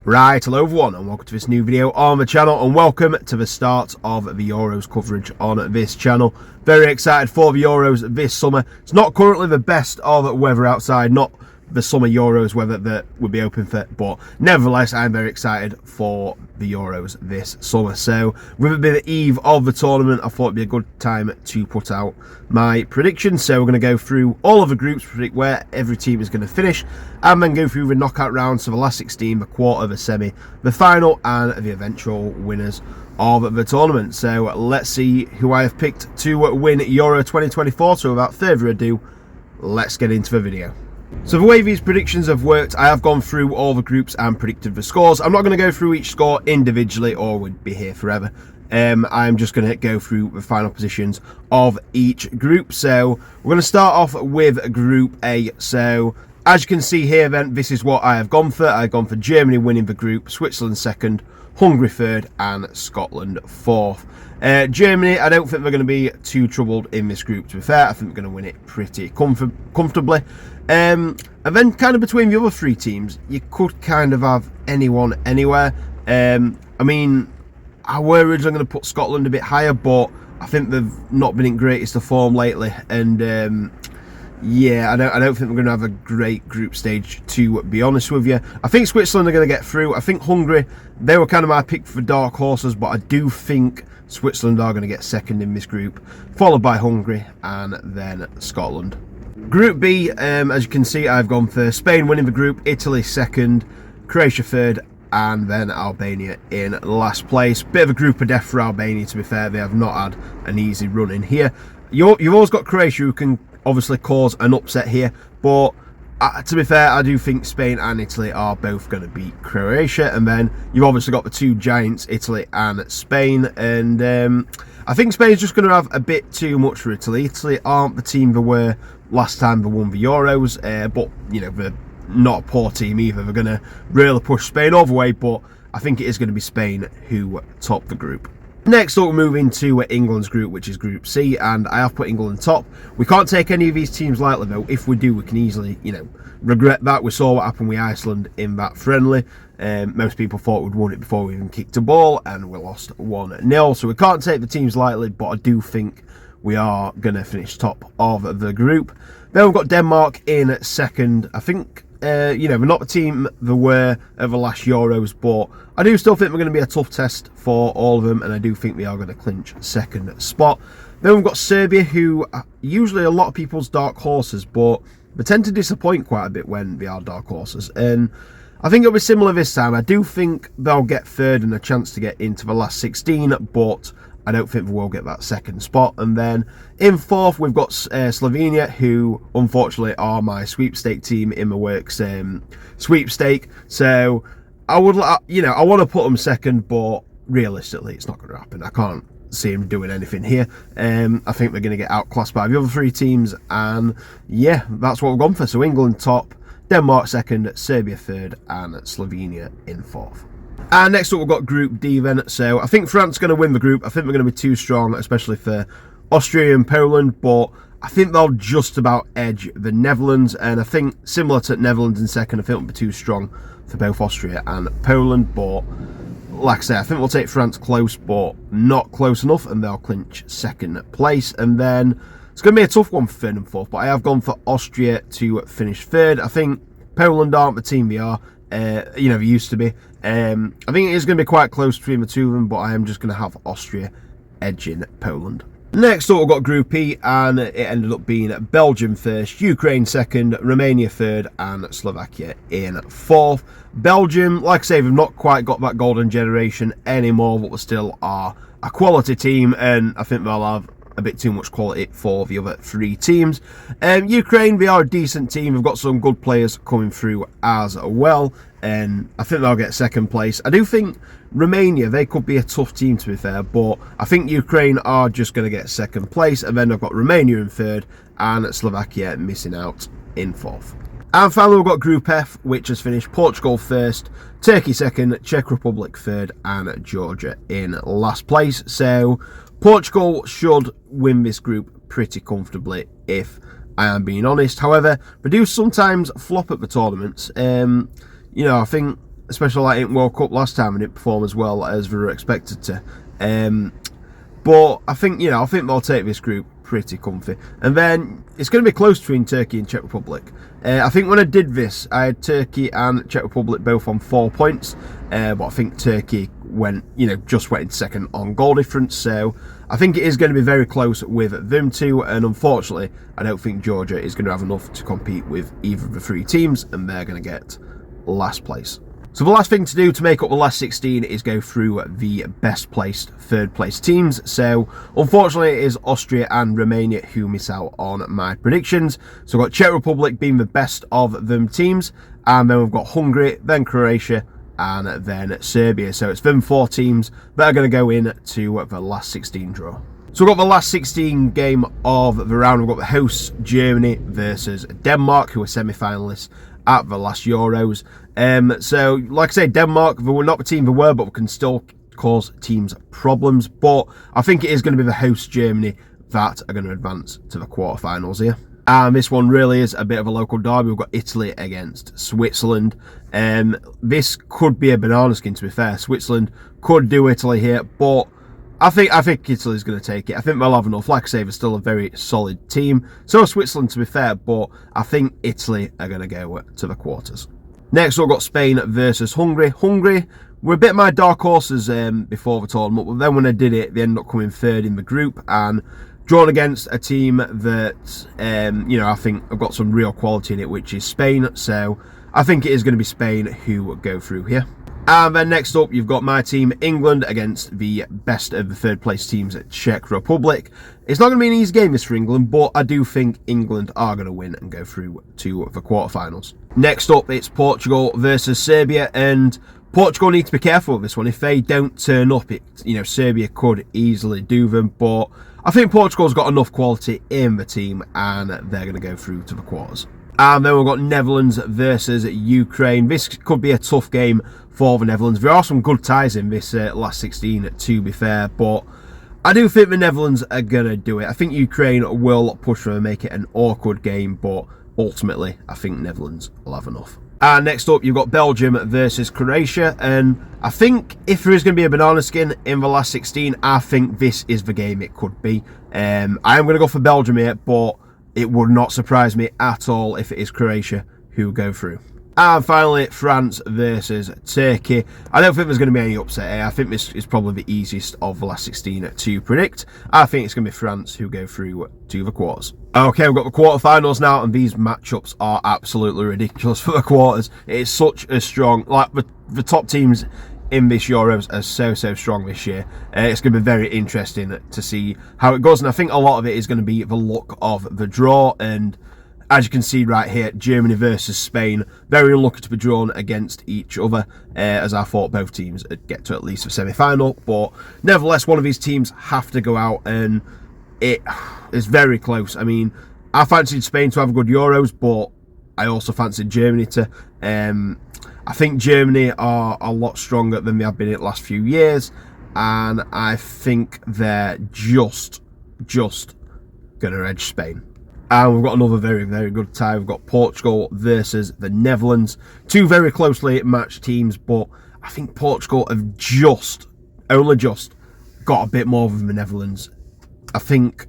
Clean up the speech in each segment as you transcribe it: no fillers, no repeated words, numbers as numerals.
Right, hello everyone and welcome to this new video on the channel, and welcome to the start of the Euros coverage on this channel. Very excited for the Euros this summer. It's not currently the best of weather outside, not the summer Euros weather that would be open for, but nevertheless I'm very excited for the Euros this summer. So with it being the eve of the tournament, I thought it'd be a good time to put out my predictions. So we're going to go through all of the groups, predict where every team is going to finish, and then go through the knockout rounds, so the last 16, the quarter, the semi, the final, and the eventual winners of the tournament. So let's see who I have picked to win Euro 2024. So without further ado, let's get into the video. So the way these predictions have worked, I have gone through all the groups and predicted the scores. I'm not going to go through each score individually or we'd be here forever. I'm just going to go through the final positions of each group. So we're going to start off with Group A. So as you can see here then, this is what I have gone for. I've gone for Germany winning the group, Switzerland second, Hungary third, and Scotland fourth. Germany, I don't think they're going to be too troubled in this group, to be fair. I think they're going to win it pretty comfortably. And then kind of between the other three teams, you could kind of have anyone anywhere. I mean, I were originally going to put Scotland a bit higher, but I think they've not been in greatest of form lately. And yeah, I don't think we're going to have a great group stage, to be honest with you. I think Switzerland are going to get through. I think Hungary, they were kind of my pick for dark horses, but I do think Switzerland are going to get second in this group, followed by Hungary and then Scotland. Group B, as you can see, I've gone for Spain winning the group, Italy second, Croatia third, and then Albania in last place. Bit of a group of death for Albania, to be fair. They have not had an easy run in here. You've always got Croatia, who can obviously cause an upset here, but to be fair, I do think Spain and Italy are both going to beat Croatia. And then you've obviously got the two giants, Italy and Spain, and I think Spain's just going to have a bit too much for Italy. Italy aren't the team they were last time they won the Euros, but you know, they're not a poor team either. They're going to really push Spain all the way, but I think it is going to be Spain who top the group. Next up, we're moving to England's group, which is Group C, and I have put England top. We can't take any of these teams lightly, though. If we do, we can easily, you know, regret that. We saw what happened with Iceland in that friendly. Most people thought we'd won it before we even kicked a ball, and we lost 1-0. So we can't take the teams lightly, but I do think we are going to finish top of the group. Then we've got Denmark in second. I think, you know, we're not the team they were of the last Euros, but I do still think we're going to be a tough test for all of them, and I do think we are going to clinch second spot. Then we've got Serbia, who are usually a lot of people's dark horses, but they tend to disappoint quite a bit when they are dark horses, and I think it'll be similar this time. I do think they'll get third and a chance to get into the last 16, but I don't think they will get that second spot. And then in fourth, we've got Slovenia, who unfortunately are my sweepstake team in the works sweepstake. So I would, you know, I want to put them second, but realistically, it's not going to happen. I can't see them doing anything here. I think they're going to get outclassed by the other three teams, and yeah, that's what we've gone for. So England top, Denmark second, Serbia third, and Slovenia in fourth. And next up, we've got Group D then. So I think France is going to win the group. I think they're going to be too strong, especially for Austria and Poland, but I think they'll just about edge the Netherlands. And I think, similar to Netherlands in second, I think it'll be too strong for both Austria and Poland. But like I say, I think we'll take France close, but not close enough, and they'll clinch second place. And then it's going to be a tough one for third and fourth, but I have gone for Austria to finish third. I think Poland aren't the team they are. You know, they used to be. I think it is going to be quite close between the two of them, but I am just going to have Austria edging Poland. Next up, we've got Group E, and it ended up being Belgium first, Ukraine second, Romania third, and Slovakia in fourth. Belgium, like I say, they've not quite got that golden generation anymore, but they still are a quality team, and I think they'll have a bit too much quality for the other three teams. Ukraine, they are a decent team. They've got some good players coming through as well, and I think they'll get second place. I do think Romania, they could be a tough team, to be fair, but I think Ukraine are just going to get second place, and then I've got Romania in third and Slovakia missing out in fourth. And finally, we've got Group F, which has finished Portugal first, Turkey second, Czech Republic third, and Georgia in last place. So Portugal should win this group pretty comfortably, if I am being honest. However, they do sometimes flop at the tournaments. You know, I think especially like in World Cup last time, and it performed as well as we were expected to. But I think they'll take this group pretty comfy. And then it's going to be close between Turkey and Czech Republic. I think when I did this, I had Turkey and Czech Republic both on 4 points, but I think Turkey just went in second on goal difference. So I think it is going to be very close with them two, and unfortunately, I don't think Georgia is going to have enough to compete with either of the 3 teams, and they're going to get last place. So the last thing to do to make up the last 16 is go through the best placed third place teams. So unfortunately it is Austria and Romania who miss out on my predictions. So we've got Czech Republic being the best of them teams, and then we've got Hungary, then Croatia, and then Serbia. So it's them 4 teams that are going to go in to the last 16 draw. So we've got the last 16 game of the round. We've got the hosts Germany versus Denmark, who are semi-finalists at the last Euros. So like I say, Denmark, they were not the team they were, but can still cause teams problems. But I think it is going to be the host Germany that are going to advance to the quarterfinals here. And this one really is a bit of a local derby. We've got Italy against Switzerland. This could be a banana skin, to be fair. Switzerland could do Italy here, but I think Italy's going to take it. I think they'll have enough. Like I say, they're still a very solid team. So Switzerland, to be fair, but I think Italy are going to go to the quarters. Next, we've got Spain versus Hungary. Hungary were a bit my dark horses before the tournament, but then when I did it, they ended up coming third in the group and drawn against a team that, I think have got some real quality in it, which is Spain. So I think it is going to be Spain who go through here. And then next up, you've got my team, England, against the best of the third place teams at Czech Republic. It's not going to be an easy game this for England, but I do think England are going to win and go through to the quarterfinals. Next up, it's Portugal versus Serbia, and Portugal need to be careful with this one. If they don't turn up, Serbia could easily do them, but I think Portugal's got enough quality in the team, and they're going to go through to the quarters. And then we've got Netherlands versus Ukraine. This could be a tough game for the Netherlands. There are some good ties in this last 16, to be fair, but I do think the Netherlands are going to do it. I think Ukraine will push for and make it an awkward game, but ultimately, I think Netherlands will have enough. And next up, you've got Belgium versus Croatia, and I think if there is going to be a banana skin in the last 16, I think this is the game it could be. I am going to go for Belgium here, but it would not surprise me at all if it is Croatia who go through. And finally, France versus Turkey. I don't think there's going to be any upset here. I think this is probably the easiest of the last 16 to predict. I think it's going to be France who go through to the quarters. Okay, we've got the quarterfinals now, and these matchups are absolutely ridiculous for the quarters. It's such a strong, the top teams in this Euros are so strong this year. It's going to be very interesting to see how it goes, and I think a lot of it is going to be the luck of the draw. And as you can see right here, Germany versus Spain, very unlucky to be drawn against each other, as I thought both teams would get to at least a semi-final. But nevertheless, one of these teams have to go out, and it is very close. I mean, I fancied Spain to have a good Euros, but I also fancied Germany to. I think Germany are a lot stronger than they have been in the last few years, and I think they're just going to edge Spain. And we've got another very good tie. We've got Portugal versus the Netherlands. Two very closely matched teams, but I think Portugal have only just got a bit more than the Netherlands. I think,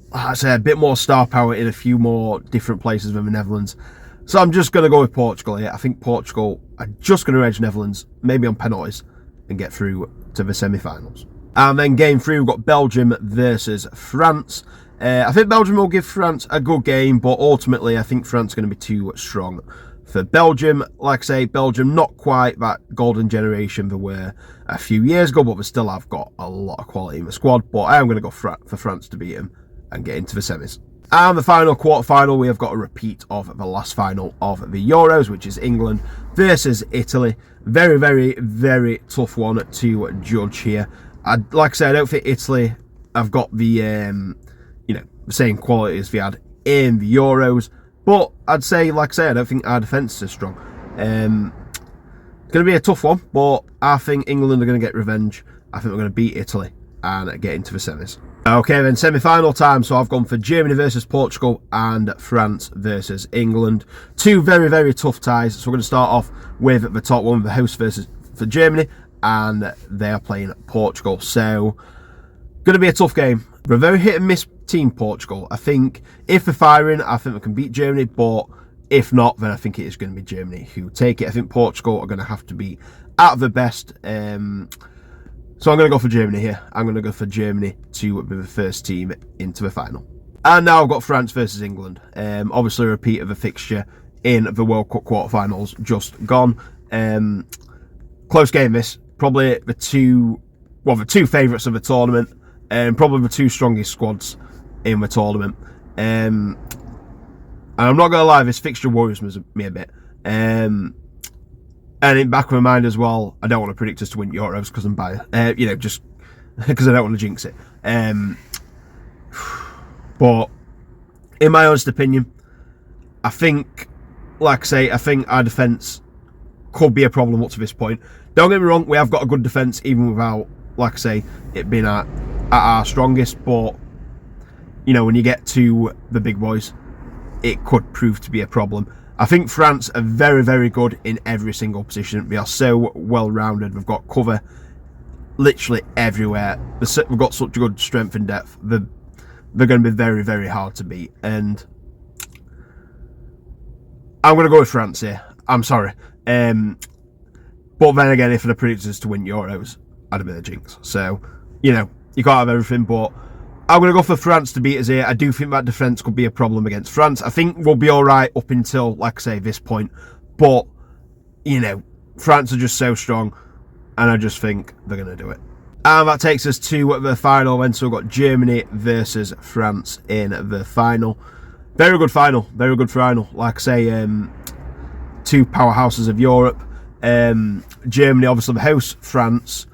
like I say, a bit more star power in a few more different places than the Netherlands. So I'm just going to go with Portugal here. I think Portugal are just going to edge Netherlands, maybe on penalties, and get through to the semi-finals. And then game 3, we've got Belgium versus France. I think Belgium will give France a good game, but ultimately I think France is going to be too strong for Belgium. Like I say, Belgium not quite that golden generation they were a few years ago, but they still have got a lot of quality in the squad. But I am going to go for France to beat them and get into the semis. And the final quarter-final, we have got a repeat of the last final of the Euros, which is England versus Italy. Very tough one to judge here. Like I said, I don't think Italy have got the the same quality as they had in the Euros, but I'd say, like I say, I don't think our defence is as strong. It's going to be a tough one, but I think England are going to get revenge. I think we're going to beat Italy and get into the semis. Okay, then semi-final time. So I've gone for Germany versus Portugal and France versus England. Two very, very tough ties. So we're going to start off with the top one, the host versus for Germany, and they are playing Portugal. So going to be a tough game. We're a very hit and miss team, Portugal. I think if they're firing, I think we can beat Germany, but if not, then I think it is going to be Germany who take it. I think Portugal are going to have to be at the best. So I'm going to go for Germany here. I'm going to go for Germany to be the first team into the final. And now I've got France versus England. Obviously a repeat of a fixture in the World Cup quarterfinals just gone. Close game this. Probably the two favourites of the tournament. Probably the two strongest squads in the tournament. And I'm not going to lie, this fixture worries me a bit. And in the back of my mind as well, I don't want to predict us to win Euros because I'm biased. Just because I don't want to jinx it. But in my honest opinion, I think, like I say, I think our defence could be a problem up to this point. Don't get me wrong, we have got a good defence even without, like I say, it being at our strongest. But, when you get to the big boys, it could prove to be a problem. I think France are very, very good in every single position. They are so well-rounded. We've got cover literally everywhere. We've got such good strength and depth. They're going to be very, very hard to beat. And I'm going to go with France here. I'm sorry. But then again, if the predicted us to win Euros, I'd have been a jinx. So, you can't have everything, but I'm going to go for France to beat us here. I do think that defence could be a problem against France. I think we'll be all right up until, like I say, this point. But, France are just so strong, and I just think they're going to do it. And that takes us to the final then. So we've got Germany versus France in the final. Very good final. Very good final. Like I say, two powerhouses of Europe. Germany, obviously the host. France,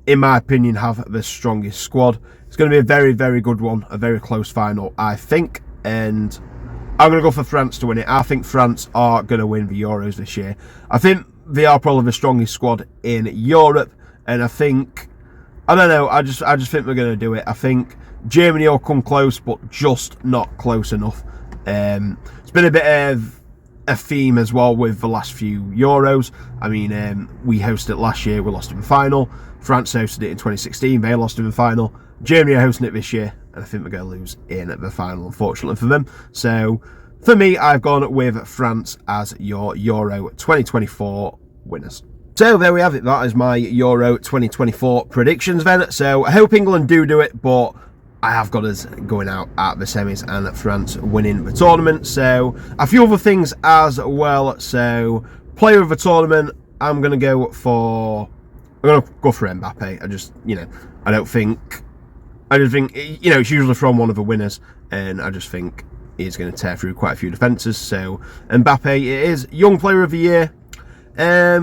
in my opinion, have the strongest squad. It's going to be a very, very good one. A very close final, I think. And I'm going to go for France to win it. I think France are going to win the Euros this year. I think they are probably the strongest squad in Europe. And I think, I don't know, I just think they're going to do it. I think Germany will come close, but just not close enough. It's been a bit of a theme as well with the last few Euros. I mean, we hosted it last year, we lost in the final. France hosted it in 2016, they lost in the final. Germany are hosting it this year, and I think we're going to lose in the final, unfortunately for them. So, for me, I've gone with France as your Euro 2024 winners. So, there we have it. That is my Euro 2024 predictions then. So, I hope England do it, but I have got us going out at the semis and France winning the tournament. So, a few other things as well. So, player of the tournament, I'm going to go for Mbappe. I just think, it's usually from one of the winners, and I just think he's going to tear through quite a few defences. So, Mbappe, it is Young Player of the Year. I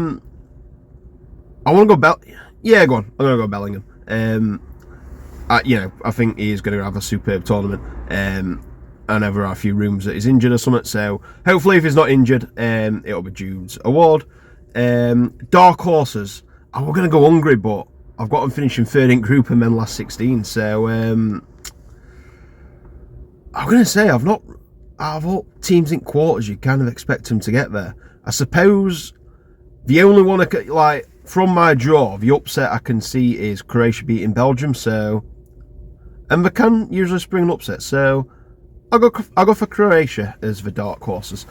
want to go yeah, go on. I'm going to go Bellingham. I think he is going to have a superb tournament. I know there are a few rumours that he's injured or something, so hopefully if he's not injured, it'll be Jude's award. Dark horses. We're going to go Hungary, but I've got them finishing third in group and then last 16. So I'm going to say out of all teams in quarters, you kind of expect them to get there. I suppose the only one from my draw, the upset I can see is Croatia beating Belgium. So, and they can usually spring an upset. So I'll go for Croatia as the dark horses.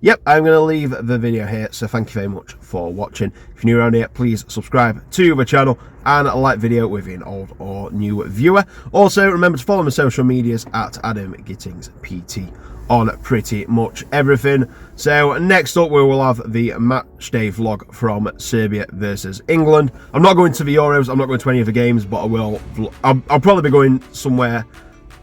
Yep, I'm going to leave the video here, so thank you very much for watching. If you're new around here, please subscribe to the channel and like video with an old or new viewer. Also, remember to follow my social medias at Adam Gittings PT on pretty much everything. So next up, we will have the match day vlog from Serbia versus England. I'm not going to the Euros, I'm not going to any of the games, but I'll probably be going somewhere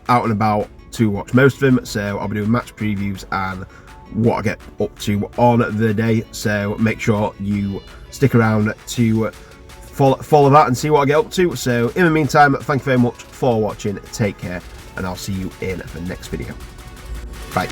out and about to watch most of them. So I'll be doing match previews and what I get up to on the day, so make sure you stick around to follow that and see what I get up to. So in the meantime, thank you very much for watching, take care, and I'll see you in the next video. Bye.